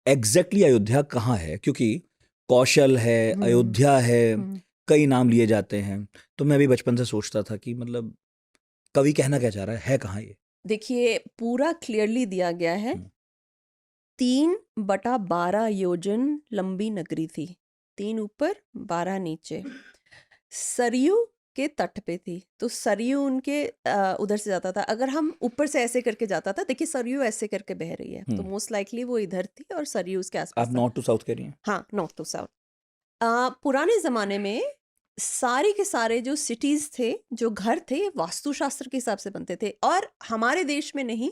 Exactly Ayodhya कहाँ है, क्योंकि कौशल है, अयोध्या है, कई नाम लिए जाते हैं। तो मैं भी बचपन से सोचता था कि मतलब कवि कहना क्या चाह रहा है कहाँ ये। देखिए पूरा क्लियरली दिया गया है। 3/12 योजन लंबी नगरी थी, 3 ऊपर 12 नीचे, सरयू के तट पे थी। तो सरयू उनके उधर से जाता था। अगर हम ऊपर से ऐसे करके जाता था, देखिए सरयू ऐसे करके बह रही है, तो मोस्ट लाइकली वो इधर थी और सरयू उसके आसपास आप था। नॉर्थ टू साउथ कह रही हैं? हाँ, नॉर्थ टू साउथ। पुराने ज़माने में सारे के सारे जो सिटीज़ थे, जो घर थे, वास्तुशास्त्र के हिसाब से बनते थे। और हमारे देश में नहीं,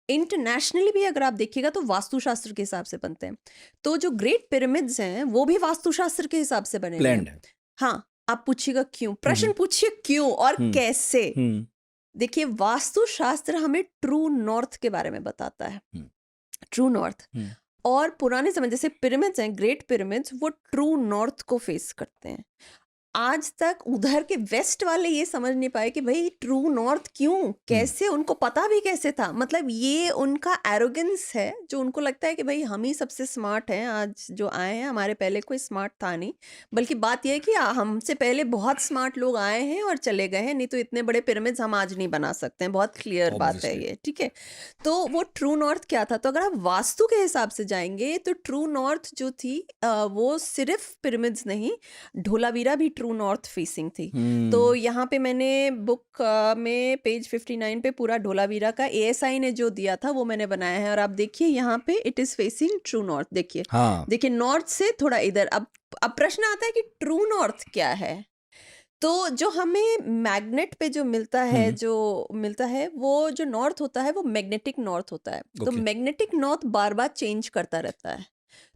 इंटरनेशनली भी अगर आप देखिएगा तो वास्तुशास्त्र के हिसाब से बनते हैं। तो जो ग्रेट पिरामिड्स हैं वो भी वास्तुशास्त्र के हिसाब से बने हुए हैं। प्लान्ड है। हाँ, आप पूछिएगा क्यों, प्रश्न पूछिए क्यों और कैसे। देखिए वास्तुशास्त्र हमें ट्रू नॉर्थ के बारे में बताता है, ट्रू नॉर्थ। और पुराने समय जैसे पिरामिड्स हैं, ग्रेट पिरामिड्स, वो ट्रू नॉर्थ को फेस करते हैं। आज तक उधर के वेस्ट वाले ये समझ नहीं पाए कि भाई ट्रू नॉर्थ क्यों, कैसे, उनको पता भी कैसे था। मतलब ये उनका एरोगेंस है, जो उनको लगता है कि भाई हम ही सबसे स्मार्ट हैं, आज जो आए हैं, हमारे पहले कोई स्मार्ट था नहीं। बल्कि बात यह है कि हमसे पहले बहुत स्मार्ट लोग आए हैं और चले गए हैं, नहीं तो इतने बड़े पिरामिड्स हम आज नहीं बना सकते हैं। बहुत क्लियर बात है ये, ठीक है। तो वो ट्रू नॉर्थ क्या था? तो अगर आप वास्तु के हिसाब से जाएंगे तो ट्रू नॉर्थ जो थी वो सिर्फ पिरामिड्स नहीं, धोलावीरा भी ट्रू नॉर्थ फेसिंग थी। तो यहाँ पे मैंने बुक में पेज 59 पे पूरा धोलावीरा का ASI ने जो दिया था वो मैंने बनाया है। और आप देखिए यहाँ पे it is facing true north. देखिए, देखिए नॉर्थ से थोड़ा इधर। अब प्रश्न आता है कि ट्रू नॉर्थ क्या है? तो जो हमें मैग्नेट पे जो मिलता है, वो जो नॉर्थ होता है वो मैग्नेटिक नॉर्थ होता है। तो मैग्नेटिक नॉर्थ बार बार चेंज करता रहता है।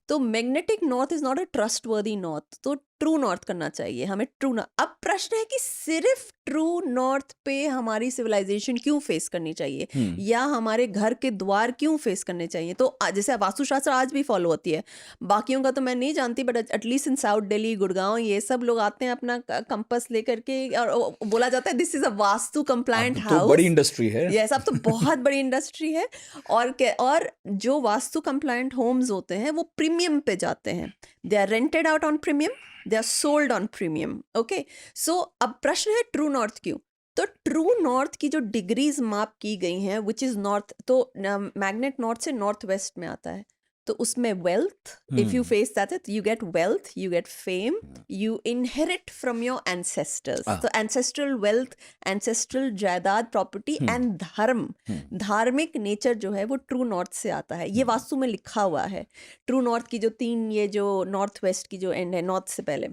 तो magnetic north is not a trustworthy north. तो ट्रू नॉर्थ करना चाहिए हमें, ट्रू नॉर्थ। अब प्रश्न है कि सिर्फ ट्रू नॉर्थ पे हमारी सिविलाइजेशन क्यों फेस करनी चाहिए, या हमारे घर के द्वार क्यों फेस करने चाहिए? तो जैसे वास्तुशास्त्र आज भी फॉलो होती है, बाकियों का तो मैं नहीं जानती, but at least in south Delhi, Gurgaon, ये सब लोग आते हैं अपना कंपस लेकर के, और बोला जाता है this is a vastu compliant house. तो बड़ी इंडस्ट्री है ये सब तो बहुत बड़ी इंडस्ट्री है। और जो वास्तु कंप्लायंट होम्स होते हैं वो प्रीमियम पे जाते हैं। They are rented out on premium, they are sold on premium. Okay, so अब प्रश्न है ट्रू नॉर्थ क्यों? तो ट्रू नॉर्थ की जो डिग्रीज माप की गई हैं, विच इज नॉर्थ, तो मैग्नेट नॉर्थ से नॉर्थ वेस्ट में आता है। तो उसमें wealth, if you face that, you get wealth, you get fame, you inherit from your ancestors. तो एंसेस्ट्रल वेल्थ, एंसेस्ट्रल जायदाद, प्रॉपर्टी एंड धर्म, धार्मिक नेचर जो है वो ट्रू नॉर्थ से आता है। ये वास्तु में लिखा हुआ है। ट्रू नॉर्थ की जो 3, ये जो नॉर्थ वेस्ट की जो एंड है, नॉर्थ से पहले।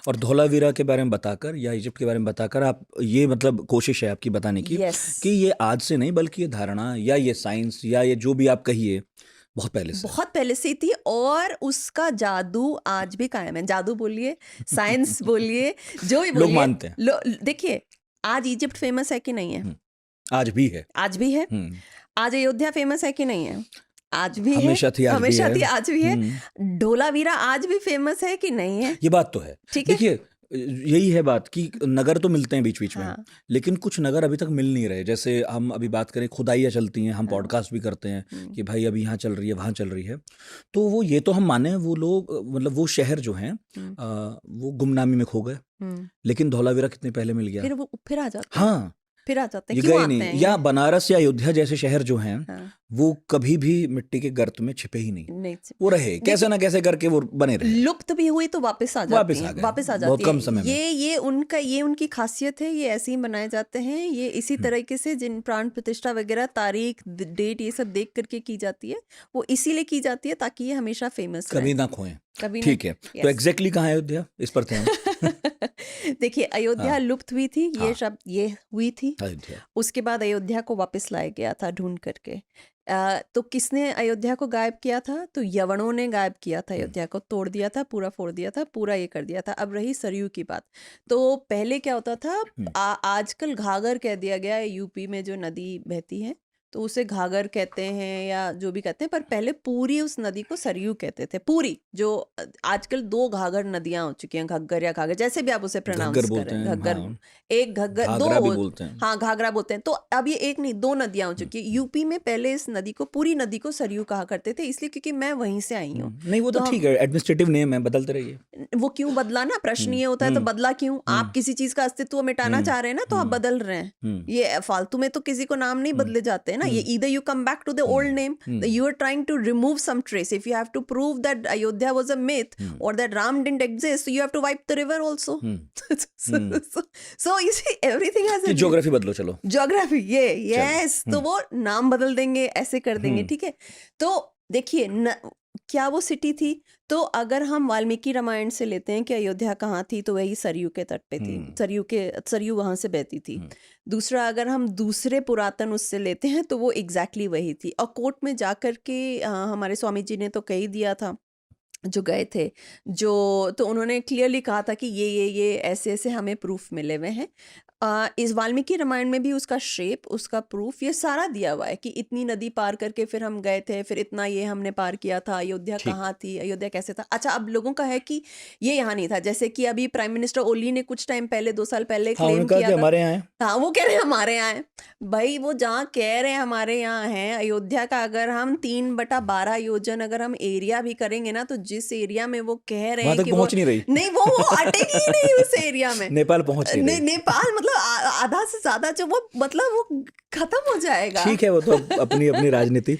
और धोलावीरा के बारे में बताकर या इजिप्ट के बारे में बताकर आप ये मतलब कोशिश है आपकी बताने की कि ये आज से नहीं, बल्कि ये धारणा या ये साइंस या ये जो भी आप कहिए बहुत पहले से ही थी। और उसका जादू आज भी कायम है। जादू बोलिए, साइंस बोलिए, जो भी बोलिए, लोग मानते हैं। देखिए आज इजिप्ट फेमस है कि नहीं है? आज भी है। आज भी है। आज अयोध्या फेमस है कि नहीं है? आज भी हमेशा है। थी, आज हमेशा भी थी, आज भी है। धोलावीरा आज भी फेमस है कि नहीं है? ये बात तो है। ठीक है, देखिए यही है बात कि नगर तो मिलते हैं बीच बीच में, लेकिन कुछ नगर अभी तक मिल नहीं रहे। जैसे हम अभी बात करें, खुदाइयाँ चलती हैं, हम पॉडकास्ट भी करते हैं कि भाई अभी यहाँ चल रही है, वहाँ चल रही है। तो वो ये तो हम माने, वो लोग मतलब वो शहर जो हैं वो गुमनामी में खो गए, लेकिन धौलावीरा कितने पहले मिल गया, फिर आ जाते हैं। हाँ, फिर आ जाते हैं, ये क्यों गए आते नहीं। हैं? या बनारस या अयोध्या जैसे शहर जो हैं वो कभी भी मिट्टी के गर्त में छिपे ही नहीं, वो रहे कैसे ना कैसे करके, वो बने रहे। लुप्त भी हुई तो वापस आ जाती है, वापस आ जाती बहुत कम समय में। ये उनकी खासियत है। ये ऐसे ही बनाए जाते हैं। ये इसी तरीके से जिन प्राण प्रतिष्ठा वगैरह, तारीख, डेट, ये सब देख करके की जाती है। वो इसीलिए की जाती है ताकि ये हमेशा फेमस कभी ना खोएं। ठीक है, तो एग्जैक्टली कहाँ है अयोध्या, इस पर थे हम। देखिए अयोध्या लुप्त हुई थी, ये शब्द ये हुई थी। उसके बाद अयोध्या को वापस लाया गया था ढूंढ करके। तो किसने अयोध्या को गायब किया था? तो यवनों ने गायब किया था अयोध्या को, तोड़ दिया था, पूरा फोड़ दिया था, पूरा ये कर दिया था। अब रही सरयू की बात। तो पहले क्या होता था, आजकल घाघर कह दिया गया है, यूपी में जो नदी बहती है तो उसे घाघर कहते हैं या जो भी कहते हैं, पर पहले पूरी उस नदी को सरयू कहते थे। पूरी, जो आजकल 2 घाघर नदियां हो चुकी हैं, घग्गर या घाघर, जैसे भी आप उसे घग्गर प्रोनाउंस बोलते करें, हैं, घग्गर, हाँ, एक घग्गर, 2 घाघरा भी बोलते हैं। हाँ घाघरा बोलते हैं। तो अब ये एक नहीं 2 नदियां हो चुकी है। यूपी में पहले इस नदी को, पूरी नदी को सरयू कहा करते थे, इसलिए क्योंकि मैं वहीं से आई हूँ। नहीं वो तो तो ठीक है, एडमिनिस्ट्रेटिव नेम है, बदलते रहिए। वो क्यों बदला ना, प्रश्न ये होता है, तो बदला क्यों? आप किसी चीज का अस्तित्व मिटाना चाह रहे हैं ना, तो आप बदल रहे हैं। ये फालतू में तो किसी को नाम नहीं बदले जाते हैं ना। ये either you come back to the old name, you are trying to remove some trace. If you have to prove that Ayodhya was a myth और that Ram didn't exist, you have to wipe the river also. So you see everything has a geography बदलो, चलो geography, ये yes, तो वो नाम बदल देंगे, ऐसे कर देंगे, ठीक है। तो देखिए क्या वो सिटी थी? तो अगर हम वाल्मीकि रामायण से लेते हैं कि अयोध्या कहाँ थी, तो वही सरयू के तट पे थी। सरयू वहां से बहती थी। दूसरा, अगर हम दूसरे पुरातन उससे लेते हैं, तो वो एग्जैक्टली वही थी। और कोर्ट में जाकर के हमारे स्वामी जी ने तो कह ही दिया था, जो गए थे, तो उन्होंने क्लियरली कहा था कि ये ऐसे ऐसे हमें प्रूफ मिले हुए हैं। इस वाल्मीकि रामायण में भी उसका शेप, उसका प्रूफ, ये सारा दिया हुआ है कि इतनी नदी पार करके फिर हम गए थे, फिर इतना ये हमने पार किया था, अयोध्या कहाँ थी, अयोध्या कैसे था। अच्छा, अब लोगों का है कि ये यहाँ नहीं था, जैसे कि अभी प्राइम मिनिस्टर ओली ने कुछ टाइम पहले, 2 साल पहले क्लेम किया था हमारे यहाँ है। हाँ, वो कह रहे हैं हमारे यहाँ है। भाई वो जहाँ कह रहे हैं हमारे यहाँ है, अयोध्या का अगर हम 3/12 योजन अगर हम एरिया भी करेंगे ना, तो जिस एरिया में वो कह रहे हैं कि पहुंच नहीं रही, नहीं वो अटेगी ही नहीं उस एरिया में। नेपाल पहुंच नहीं रही। नेपाल मतलब आधा से ज्यादा जो वो, मतलब वो खत्म हो जाएगा। ठीक है, वो तो अपनी अपनी राजनीति।